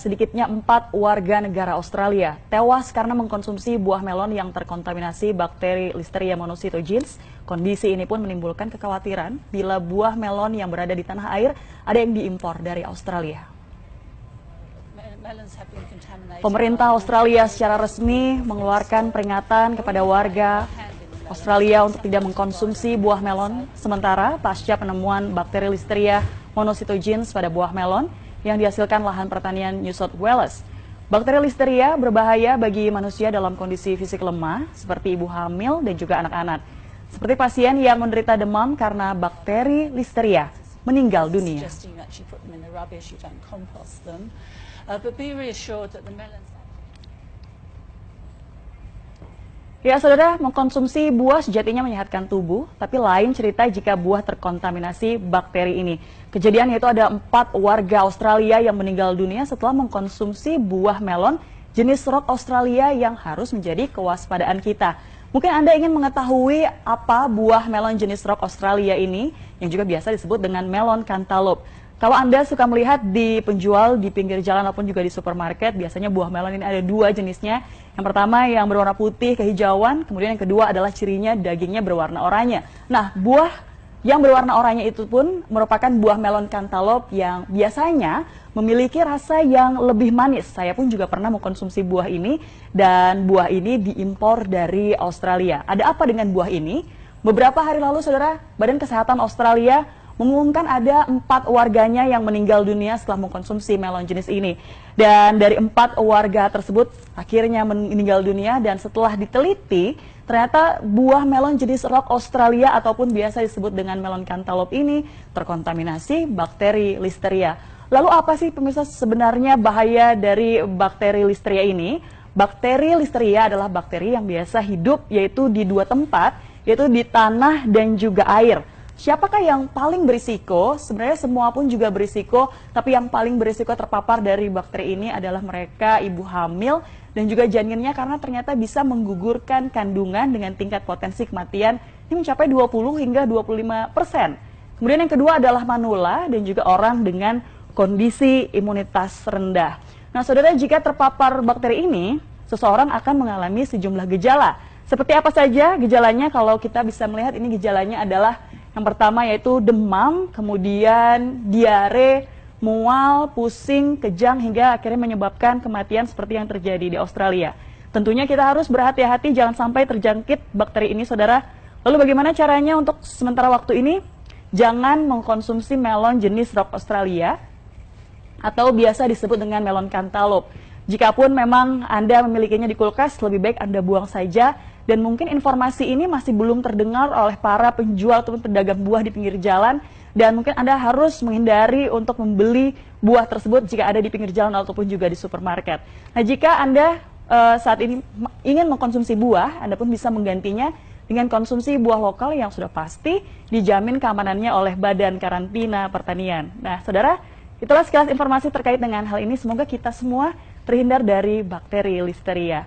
Sedikitnya 4 warga negara Australia tewas karena mengkonsumsi buah melon yang terkontaminasi bakteri Listeria monocytogenes. Kondisi ini pun menimbulkan kekhawatiran bila buah melon yang berada di tanah air ada yang diimpor dari Australia. Pemerintah Australia secara resmi mengeluarkan peringatan kepada warga Australia untuk tidak mengkonsumsi buah melon sementara pasca penemuan bakteri Listeria monocytogenes pada buah melon yang dihasilkan lahan pertanian New South Wales. Bakteri Listeria berbahaya bagi manusia dalam kondisi fisik lemah, seperti ibu hamil dan juga anak-anak. Seperti pasien yang menderita demam karena bakteri Listeria meninggal dunia. Ya saudara, mengkonsumsi buah sejatinya menyehatkan tubuh, tapi lain cerita jika buah terkontaminasi bakteri ini. Kejadian yaitu ada 4 warga Australia yang meninggal dunia setelah mengkonsumsi buah melon jenis rock Australia yang harus menjadi kewaspadaan kita. Mungkin Anda ingin mengetahui apa buah melon jenis rock Australia ini, yang juga biasa disebut dengan melon cantaloupe. Kalau Anda suka melihat di penjual di pinggir jalan ataupun juga di supermarket, biasanya buah melon ini ada 2 jenisnya. Yang pertama yang berwarna putih kehijauan, kemudian yang kedua adalah cirinya dagingnya berwarna oranye. Nah, buah yang berwarna oranye itu pun merupakan buah melon cantaloupe yang biasanya memiliki rasa yang lebih manis. Saya pun juga pernah mengkonsumsi buah ini dan buah ini diimpor dari Australia. Ada apa dengan buah ini? Beberapa hari lalu, saudara, Badan Kesehatan Australia mengumumkan ada 4 warganya yang meninggal dunia setelah mengkonsumsi melon jenis ini. Dan dari 4 warga tersebut akhirnya meninggal dunia dan setelah diteliti, ternyata buah melon jenis rock Australia ataupun biasa disebut dengan melon cantaloupe ini terkontaminasi bakteri Listeria. Lalu apa sih pemirsa sebenarnya bahaya dari bakteri Listeria ini? Bakteri Listeria adalah bakteri yang biasa hidup yaitu di 2 tempat, yaitu di tanah dan juga air. Siapakah yang paling berisiko? Sebenarnya semua pun juga berisiko, tapi yang paling berisiko terpapar dari bakteri ini adalah mereka ibu hamil dan juga janinnya karena ternyata bisa menggugurkan kandungan dengan tingkat potensi kematian ini mencapai 20 hingga 25%. Kemudian yang kedua adalah manula dan juga orang dengan kondisi imunitas rendah. Nah, saudara, jika terpapar bakteri ini, seseorang akan mengalami sejumlah gejala. Seperti apa saja gejalanya? Kalau kita bisa melihat ini gejalanya adalah yang pertama yaitu demam, kemudian diare, mual, pusing, kejang, hingga akhirnya menyebabkan kematian seperti yang terjadi di Australia. Tentunya kita harus berhati-hati jangan sampai terjangkit bakteri ini, saudara. Lalu bagaimana caranya untuk sementara waktu ini? Jangan mengkonsumsi melon jenis rock Australia atau biasa disebut dengan melon cantaloupe. Jikapun memang Anda memilikinya di kulkas, lebih baik Anda buang saja. Dan mungkin informasi ini masih belum terdengar oleh para penjual ataupun pedagang buah di pinggir jalan. Dan mungkin Anda harus menghindari untuk membeli buah tersebut jika ada di pinggir jalan ataupun juga di supermarket. Nah, jika Anda saat ini ingin mengkonsumsi buah, Anda pun bisa menggantinya dengan konsumsi buah lokal yang sudah pasti dijamin keamanannya oleh Badan Karantina Pertanian. Nah, saudara, itulah sekilas informasi terkait dengan hal ini. Semoga kita semua terhindar dari bakteri Listeria.